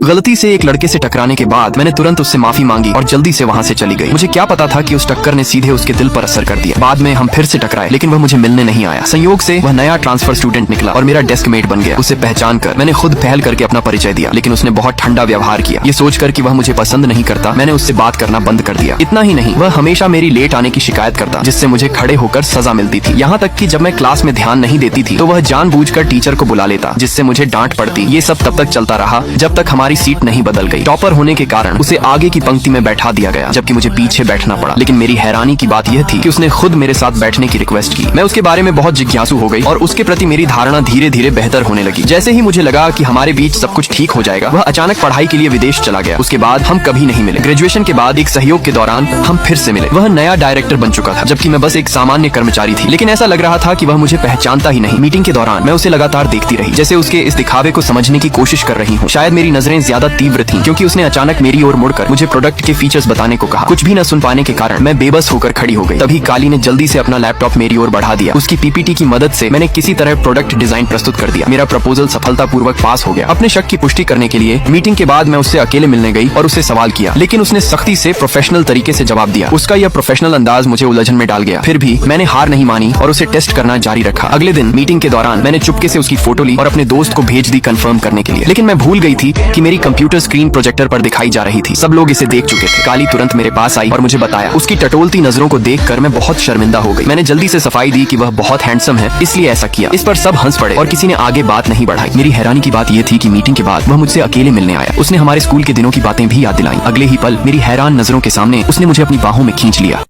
गलती से एक लड़के से टकराने के बाद मैंने तुरंत उससे माफी मांगी और जल्दी से वहाँ से चली गई। मुझे क्या पता था कि उस टक्कर ने सीधे उसके दिल पर असर कर दिया। बाद में हम फिर से टकराए, लेकिन वह मुझे मिलने नहीं आया। संयोग से वह नया ट्रांसफर स्टूडेंट निकला और मेरा डेस्क मेट बन गया। उसे पहचान कर मैंने खुद पहल करके अपना परिचय दिया, लेकिन उसने बहुत ठंडा व्यवहार किया। ये सोचकर कि वह मुझे पसंद नहीं करता, मैंने उससे बात करना बंद कर दिया। इतना ही नहीं, वह हमेशा मेरी लेट आने की शिकायत करता, जिससे मुझे खड़े होकर सजा मिलती थी। यहाँ तक कि जब मैं क्लास में ध्यान नहीं देती थी तो वह जानबूझकर टीचर को बुला लेता, जिससे मुझे डांट पड़ती। ये सब तब तक चलता रहा जब तक हमारी सीट नहीं बदल गई। टॉपर होने के कारण उसे आगे की पंक्ति में बैठा दिया गया, जबकि मुझे पीछे बैठना पड़ा। लेकिन मेरी हैरानी की बात यह थी कि उसने खुद मेरे साथ बैठने की रिक्वेस्ट की। मैं उसके बारे में बहुत जिज्ञासु हो गई और उसके प्रति मेरी धारणा धीरे धीरे बेहतर होने लगी। जैसे ही मुझे लगा कि हमारे बीच सब कुछ ठीक हो जाएगा, वह अचानक पढ़ाई के लिए विदेश चला गया। उसके बाद हम कभी नहीं मिले। ग्रेजुएशन के बाद एक सहयोग के दौरान हम फिर से मिले। वह नया डायरेक्टर बन चुका था, जबकि मैं बस एक सामान्य कर्मचारी थी। लेकिन ऐसा लग रहा था कि वह मुझे पहचानता ही नहीं। मीटिंग के दौरान मैं उसे लगातार देखती रही, जैसे उसके इस दिखावे को समझने की कोशिश कर रही हूँ। शायद मेरी नजरें ज्यादा तीव्र थीं, क्योंकि उसने अचानक मेरी ओर मुड़कर मुझे प्रोडक्ट के फीचर्स बताने को कहा। कुछ भी न सुन पाने के कारण मैं बेबस होकर खड़ी हो गई। तभी काली ने जल्दी से अपना लैपटॉप मेरी ओर बढ़ा दिया। उसकी पीपीटी की मदद से मैंने किसी तरह प्रोडक्ट डिजाइन प्रस्तुत कर दिया। मेरा प्रपोजल सफलतापूर्वक पास हो गया। अपने शक की पुष्टि करने के लिए मीटिंग के बाद मैं उससे अकेले मिलने गई और उससे सवाल किया, लेकिन उसने सख्ती से प्रोफेशनल तरीके से जवाब दिया। उसका यह प्रोफेशनल अंदाज मुझे उलझन में डाल गया। फिर भी मैंने हार नहीं मानी और उसे टेस्ट करना जारी रखा। अगले दिन मीटिंग के दौरान मैंने चुपके से उसकी फोटो ली और अपने दोस्त को भेज दी कंफर्म करने के लिए। लेकिन मैं भूल गई थी कि मेरी कंप्यूटर स्क्रीन प्रोजेक्टर पर दिखाई जा रही थी। सब लोग इसे देख चुके थे। काली तुरंत मेरे पास आई और मुझे बताया। उसकी टटोलती नजरों को देखकर मैं बहुत शर्मिंदा हो गई। मैंने जल्दी से सफाई दी कि वह बहुत हैंडसम है, इसलिए ऐसा किया। इस पर सब हंस पड़े और किसी ने आगे बात नहीं बढ़ाई। मेरी हैरानी की बात यह थी कि मीटिंग के बाद वह मुझसे अकेले मिलने आया। उसने हमारे स्कूल के दिनों की बातें भी याद दिलाई। अगले ही पल मेरी हैरान नजरों के सामने उसने मुझे अपनी बाहों में खींच लिया।